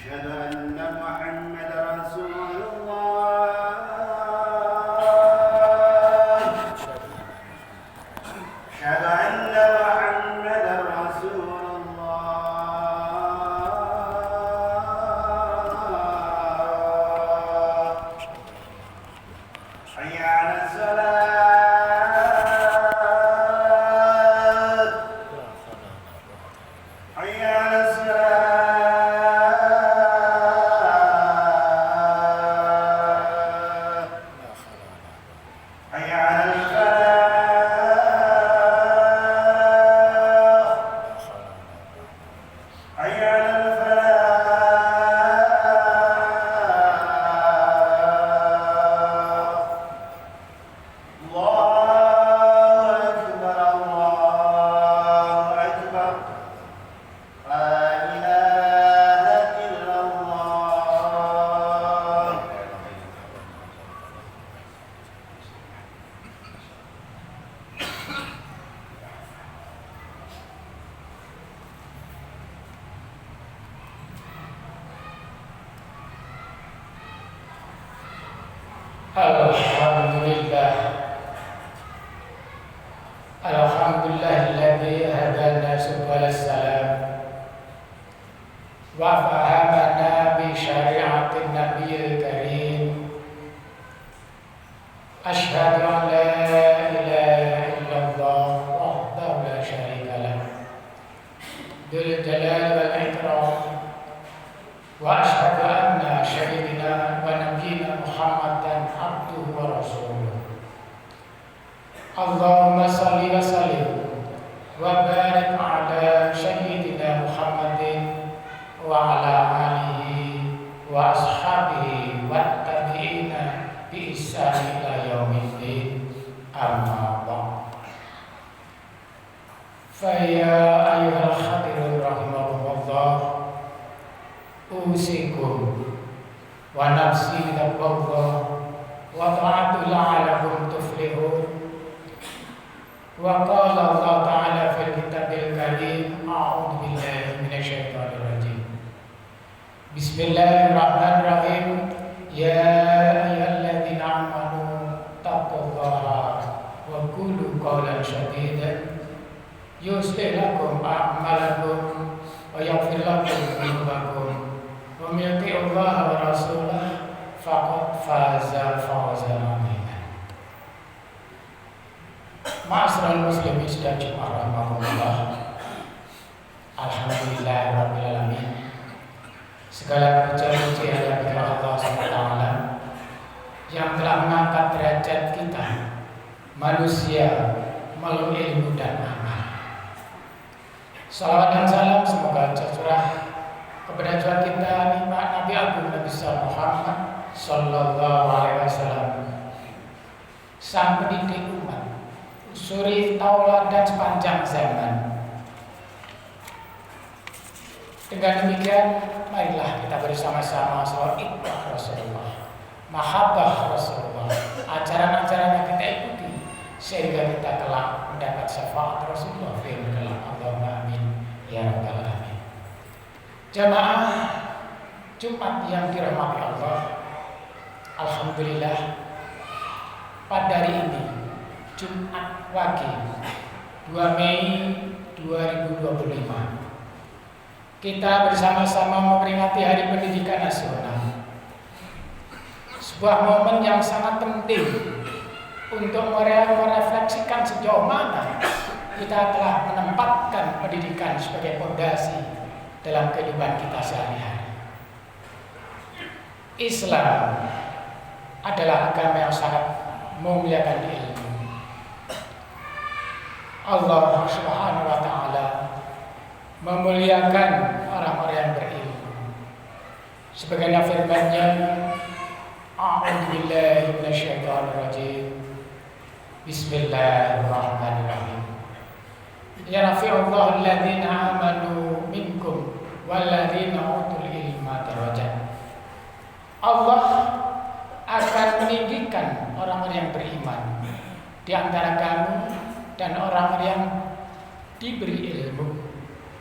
أشهد أن محمدا رسول الله أشهد أن محمدا رسول الله حي على الصلاة حي على الصلاة حي على الفلاح حي على الفلاح الله أكبر الله أكبر لا إله إلا الله Alhamdulillahilladzi hadana subul salam wa fahamana bi syari'atin nabiyil karim. Asyhadu an la ilaha illallah wahdahu la syarika lah dzul jalali wal ikram wa asyhadu anna sayyidina wa nabiyyina Muhammadan abduhu wa rasuluh. Allahumma salli wa sallim wa barik ala sayyidina Muhammadin wa ala alihi wa ashabihi wa tabi'ina bi ihsan ila yaumiddin, amma ba'd. Fa ya ayyuhal hadirun rahimakumullah, usikum wa nafsi bittaqwa wa ta'atul la'allakum tuflihun. Wa qala Allah ta'ala fil kitabil karim, a'udzu billahi minasyaitonir rajim. Bismillahirrahmanirrahim. Ya ayyuhalladzina amanu taqullaha wa qulu qawlan sadidan yuslih lakum a'malakum wa yaghfir lakum dhunubakum wa may yuti'illah wa rasulahu faqad faza fawzan 'azima. Ma'asyiral muslimin sedang Jumat rahmatullah. Alhamdulillahirabbil alamin. Segala puji hanya bagi Allah SWT yang telah mengangkat derajat kita manusia melalui ilmu dan amal. Salawat dan salam semoga tercurah kepada Tuhan kita Nabi Agung Nabi Muhammad sallallahu alaihi wasallam, sang pendidik umat, suri taulah dan sepanjang zaman. Dengan demikian, marilah kita bersama-sama salawat ibadah Rasulullah, mahabbah Rasulullah, ajaran-ajaran yang kita ikuti sehingga kita kelak mendapat syafaat Rasulullah fil kelak. Allahumma amin ya rabbal alamin. Jamaah Jumat yang dirahmati Allah, alhamdulillah pada hari ini Jumat Wage 2 Mei 2025 kita bersama-sama memperingati Hari Pendidikan Nasional. Sebuah momen yang sangat penting untuk merefleksikan sejauh mana kita telah menempatkan pendidikan sebagai fondasi dalam kehidupan kita sehari-hari. Islam adalah agama yang sangat memuliakan ilmu. Allah Subhanahu wa taala memuliakan orang-orang yang berilmu. Sebagaimana firman-Nya, a'udzu billahi minasyaitonir rajim. Bismillahirrahmanirrahim. Ya rafi'ullahu alladzina amanu minkum walladzina utul ilma darajat. Allah akan meninggikan orang-orang yang beriman di antara kamu dan orang-orang yang diberi ilmu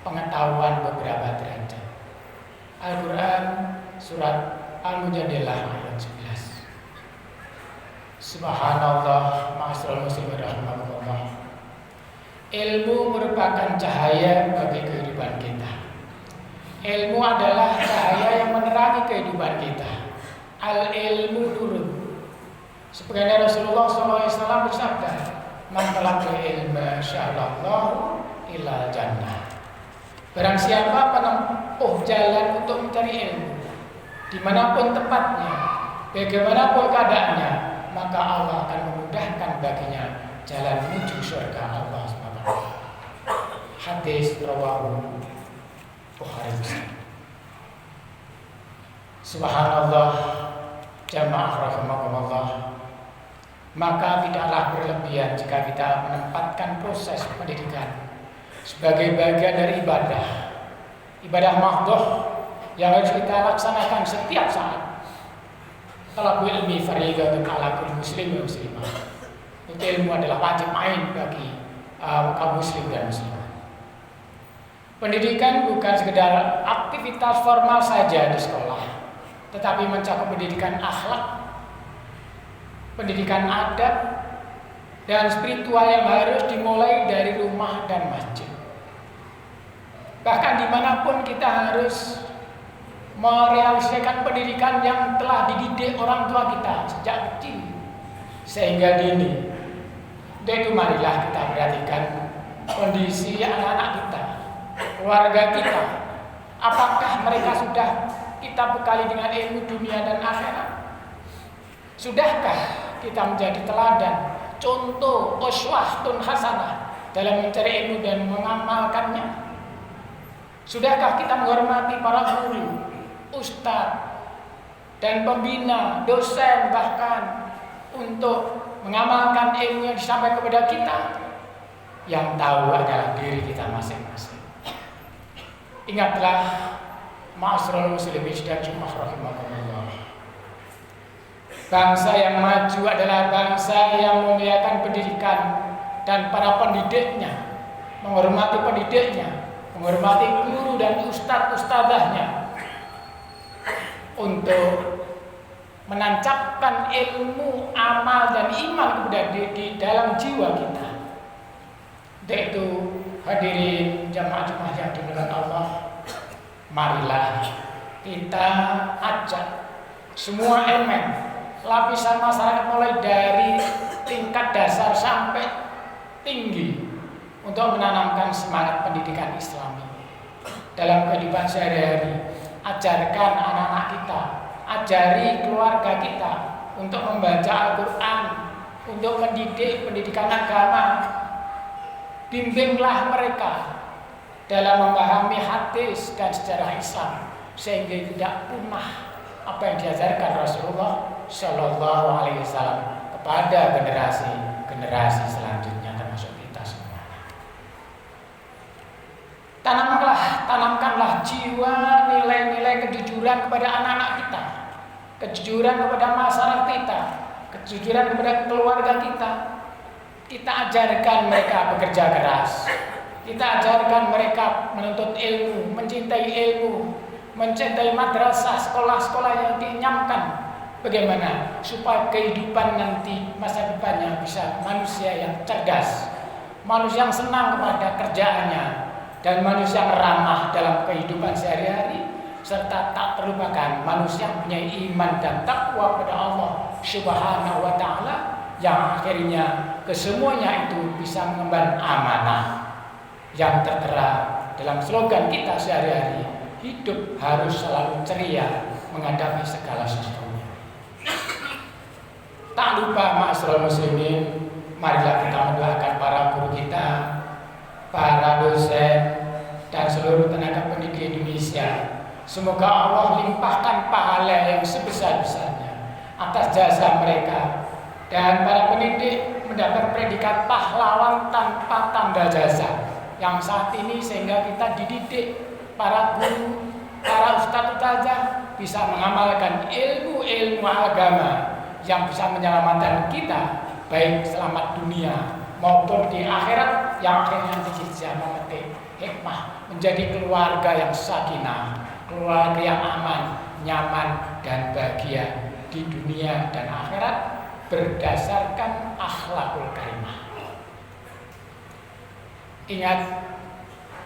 pengetahuan beberapa derajat. Al-Quran surat Al-Mujadilah ayat 11. Subhanallah, ma'asyiral muslimin rahimakumullah. Ilmu merupakan cahaya bagi kehidupan kita. Ilmu adalah cahaya yang menerangi kehidupan kita. Al-ilmu nurun. Sebagaimana Rasulullah SAW bersabda, "Man talaqal ilma sya'allahu ila jannah." Barang siapa menempuh jalan untuk mencari ilmu, dimanapun tempatnya, bagaimanapun keadaannya, maka Allah akan memudahkan baginya jalan menuju surga Allah SWT. Hadis rawahu Bukhari Muslim. Subhanallah, jamaah rahimakumullah. Maka tidaklah berlebihan jika kita menempatkan proses pendidikan sebagai bagian dari ibadah mahdhah yang harus kita laksanakan setiap saat. Talabul ilmi fardhatun 'ala kulli muslimin wa muslimah. Itu ilmu adalah wajib ain bagi kaum muslim dan muslimah. Pendidikan bukan sekedar aktivitas formal saja di sekolah, tetapi mencakup pendidikan akhlak, pendidikan adab, dan spiritual yang harus dimulai dari rumah dan masjid. Bahkan dimanapun kita harus merealisasikan pendidikan yang telah dididik orang tua kita sejak kecil sehingga dini. Untuk itu marilah kita perhatikan kondisi anak-anak kita, keluarga kita. Apakah mereka sudah kita bekali dengan ilmu dunia dan akhirat? Sudahkah kita menjadi teladan, contoh, uswatun hasanah dalam mencari ilmu dan mengamalkannya? Sudahkah kita menghormati para guru, ustadz, dan pembina, dosen, bahkan untuk mengamalkan ilmu yang disampaikan kepada kita? Yang tahu adalah diri kita masing-masing. Ingatlah, ma'asyiral muslimin dan jamaah rahimakumullah. Bangsa yang maju adalah bangsa yang memuliakan pendidikan dan para pendidiknya, menghormati pendidiknya, menghormati guru dan ustadz-ustadzahnya, untuk menancapkan ilmu, amal, dan iman kepada di dalam jiwa kita. Yaitu hadirin jamaah-jamaah yang dimuliakan Allah, marilah kita ajak semua elemen lapisan masyarakat mulai dari tingkat dasar sampai tinggi untuk menanamkan semangat pendidikan Islami dalam kehidupan sehari-hari. Ajarkan anak-anak kita, ajari keluarga kita untuk membaca Al-Quran, untuk mendidik pendidikan agama. Bimbinglah mereka dalam memahami hadis dan sejarah Islam sehingga tidak punah apa yang diajarkan Rasulullah Shallallahu Alaihi Wasallam kepada generasi selanjutnya, termasuk kita semua. Tanamkanlah jiwa nilai-nilai kejujuran kepada anak-anak kita, kejujuran kepada masyarakat kita, kejujuran kepada keluarga kita. Kita ajarkan mereka bekerja keras. Kita ajarkan mereka menuntut ilmu, mencintai ilmu, mencintai madrasah, sekolah-sekolah yang dinyamkan. Bagaimana supaya kehidupan nanti masa depannya bisa manusia yang cerdas, manusia yang senang kepada kerjaannya, dan manusia yang ramah dalam kehidupan sehari-hari, serta tak terlupakan manusia yang punya iman dan takwa kepada Allah Subhanahu wa Ta'ala, yang akhirnya kesemuanya itu bisa mengemban amanah yang tertera dalam slogan kita sehari-hari, hidup harus selalu ceria menghadapi segala sesuatunya. Tak lupa ma'asyiral muslimin, marilah kita mendoakan para guru kita, para dosen, dan seluruh tenaga pendidik Indonesia. Semoga Allah limpahkan pahala yang sebesar-besarnya atas jasa mereka, dan para pendidik mendapat predikat pahlawan tanpa tanda jasa yang saat ini, sehingga kita dididik para guru, para ustadz-ustadzah bisa mengamalkan ilmu-ilmu agama yang bisa menyelamatkan kita baik selamat dunia maupun di akhirat, yang akhirnya bisa memetik hikmah menjadi keluarga yang sakinah, keluarga yang aman, nyaman dan bahagia di dunia dan akhirat berdasarkan akhlakul karimah. Ingat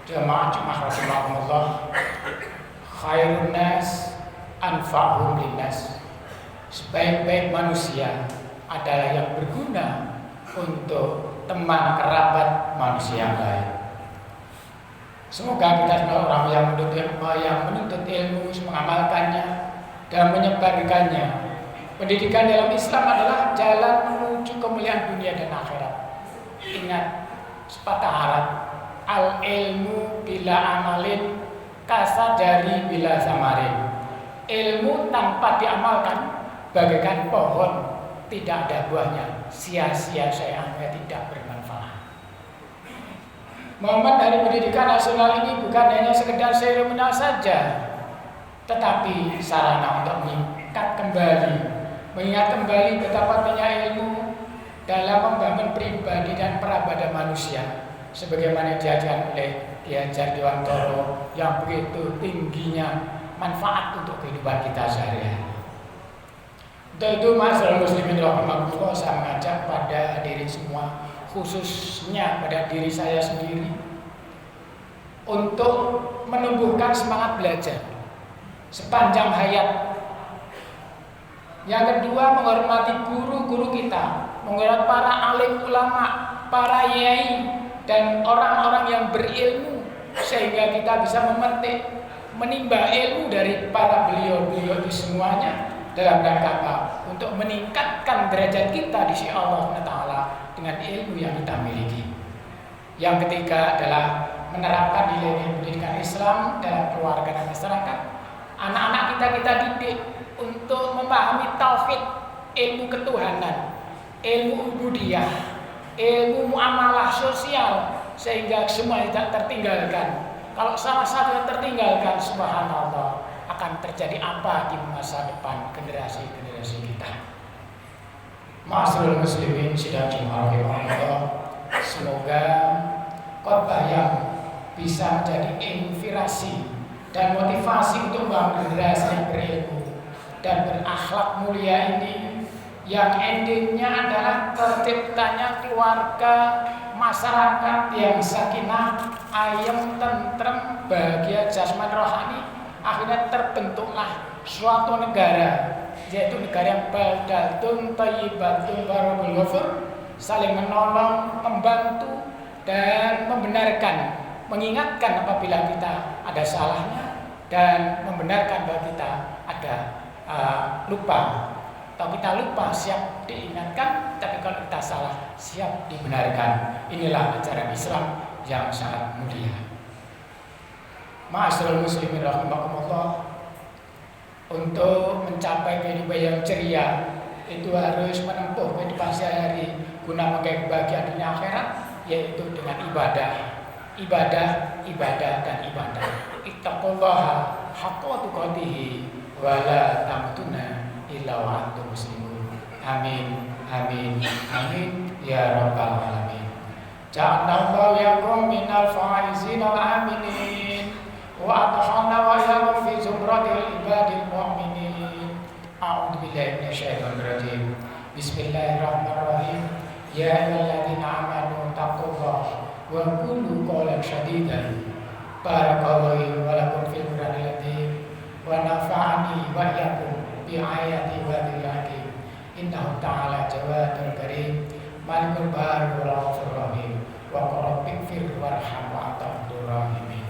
jemaah rahimakumullah, khairun nas anfa'uhum linnas. Sebaik-baik manusia adalah yang berguna untuk teman kerabat manusia lain. Semoga kita semua orang yang menuntut ilmu, mengamalkannya dan menyebarkannya. Pendidikan dalam Islam adalah jalan menuju kemuliaan dunia dan akhirat. Ingat sepatah Arab, al ilmu bila amalin kasajari bila samarin. Ilmu tanpa diamalkan bagaikan pohon tidak ada buahnya, sia-sia sayangnya tidak bermanfaat. Momen dari pendidikan nasional ini bukan hanya sekedar seremonial saja, tetapi sarana untuk mengingat kembali betapa pentingnya ilmu dalam membangun pribadi dan peradaban manusia, sebagaimana diajar Dewantoro yang begitu tingginya manfaat untuk kehidupan kita sehari-hari. Untuk itu, masyarakat muslimin rahimahullah, saya mengajak pada hadirin semua, khususnya pada diri saya sendiri, untuk menumbuhkan semangat belajar sepanjang hayat. Yang kedua, menghormati guru-guru kita, menghormati para alim ulama, para yai, dan orang-orang yang berilmu, sehingga kita bisa memetik, menimba ilmu dari para beliau-beliau itu semuanya dalam rangka apa? Untuk meningkatkan derajat kita di sisi Allah Taala dengan ilmu yang kita miliki. Yang ketiga adalah menerapkan nilai pendidikan Islam dalam keluarga dan masyarakat. Anak-anak kita didik untuk memahami tauhid, ilmu ketuhanan, ilmu ubudiyah, ilmu muamalah sosial, sehingga semua tidak tertinggalkan. Kalau salah satu yang tertinggalkan, subhanallah, akan terjadi apa di masa depan generasi-generasi kita. Ma'asyiral muslimin sidang Allah, semoga khotbah yang bisa menjadi inspirasi dan motivasi untuk membangun generasi yang berilmu dan berakhlak mulia ini, yang endingnya adalah terciptanya keluarga masyarakat yang sakinah, ayem, tentrem, bahagia jasmani rohani. Akhirnya terbentuklah suatu negara, yaitu negara yang baldatun thayyibatun warabul ghafur, saling menolong, membantu dan membenarkan, mengingatkan apabila kita ada salahnya dan membenarkan bahwa kita ada lupa. Kalau kita lupa siap diingatkan, tapi kalau kita salah siap dibenarkan. Inilah ajaran Islam yang sangat mulia. Ma'asyiral muslimin rahimakumullah, untuk mencapai kehidupan yang ceria itu harus menempuh kehidupan sehari-hari guna menggapai kebahagiaan dunia akhirat, yaitu dengan ibadah, dan ibadah. Ittaqullaha haqqa tuqatih wa la tamutunna illa wa antum muslimun. Amin, amin, amin ya rabbal alamin. Ja'alnallahu yakum minal faizin al-aminin wa adkhalna wa yakum fi zumratil ibadil mu'minin. A'udzu billahi minasyaitonir rajim. Bismillahirrahmanirrahim. Ya ayyuhalladzina amanu taqullaha wa qulu qawlan sadidan. Barakallahu wa lakum fil Qur'anil azim wa nafa'ani wa iyyakum bi ayati wa billahi. Innahu ta'ala jawadul karim, malikul bahri wal ghafurur rahim, wa qul rabbighfir warham wa anta arhamur rahimin.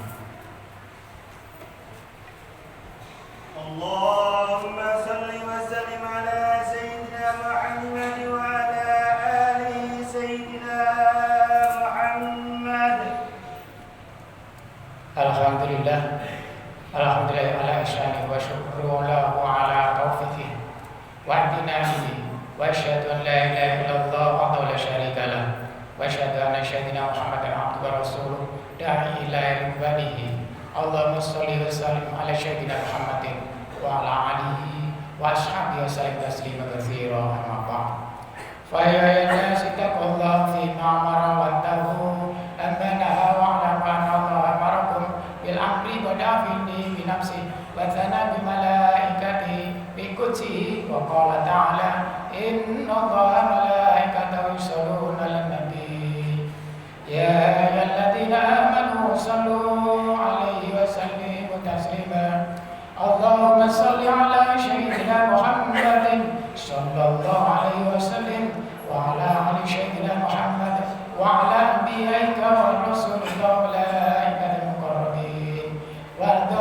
Allahumma salli wa sallim ala sayyidina Muhammad wa ala ali sayyidina Muhammad. Alhamdulillah ala ihsanihi wa syukru lahu ala taufiqihi wa amtinanihi wa asyhadu an la ilaha illallah wahdahu la syarika lah wa asyhadu anna sayyidina Muhammadan abduhu wa rasuluh da'i ila ridwanihi. Allahumma shalli wa sallim ala sayyidina Muhammadin wa ala alihi wa ashabihi wa sallim tasliman katsira, amma ba'd. Fa ya nas ittaqullaha fi ma amara wa tahu amma nahaa wa ala ma Allah amarakum bil amri wa dafini bi nafsi wa thana bi malaika وقال تعالى إن الله وملائكته يصلون على النبي يا أيها الذين آمنوا صلوا عليه وسلموا تسليما اللهم صل على سيدنا محمد صلى الله عليه وسلم وعلى آل سيدنا محمد وعلى أنبيائك ورسلك وملائكة المقربين وارض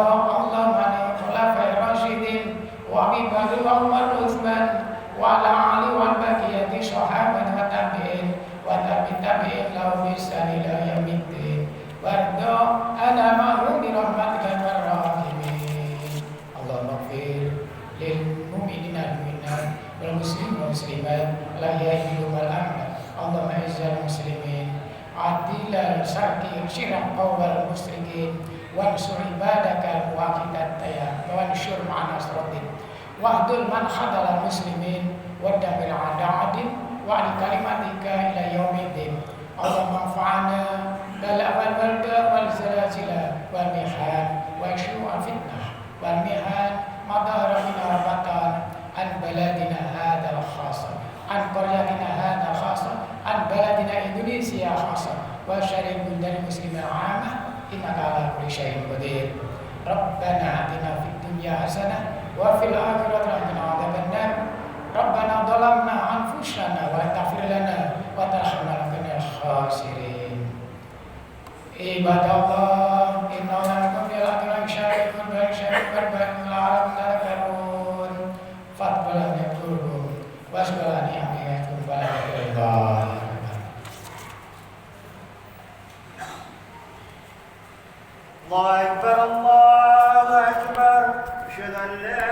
اللهم عن الخلفاء الراشدين وأبي بكر وعمر وعثمان وعلى آل والبقية صحابة وتابعين وتابعين لهم بإحسان إلى يوم الدين وارض أنا معهم برحمتك يا الراحمين اللهم اغفر للمؤمنين والمؤمنات والمسلمين والمسلمات الأحياء منهم والأموات اللهم أعز المسلمين عدل شرك قوم المشركين وانصر عبادك الموحدين وانشر مع نصرتك واهدل من خذل المسلمين ودمر أعداء وعلى كلمتك إلى يوم الدين اللهم انفعنا بالأول والباء والزلازل والمحن وشيوع الفتنة والمحن ما ظهر منها وبطن عن بلدنا هذا خاصة عن قريتنا هذا خاصة عن بلدنا إندونيسيا خاصة وشريك بلدان المسلمين عامة إنك على كل شيء قدير ربنا آتنا في الدنيا حسنة وفي الآخرة حسنة وعذاب النار ربنا ظلمنا أنفسنا ولا تغفر لنا وترحمنا لكنا الخاسرين عباد الله إنا لكم بالآخرة شاركون وشاركون بأن العالم تذكرون فاقبل يذكركم واشكر نعمتكم فلا ترضى الله أكبر الله أكبر أشهد أن لا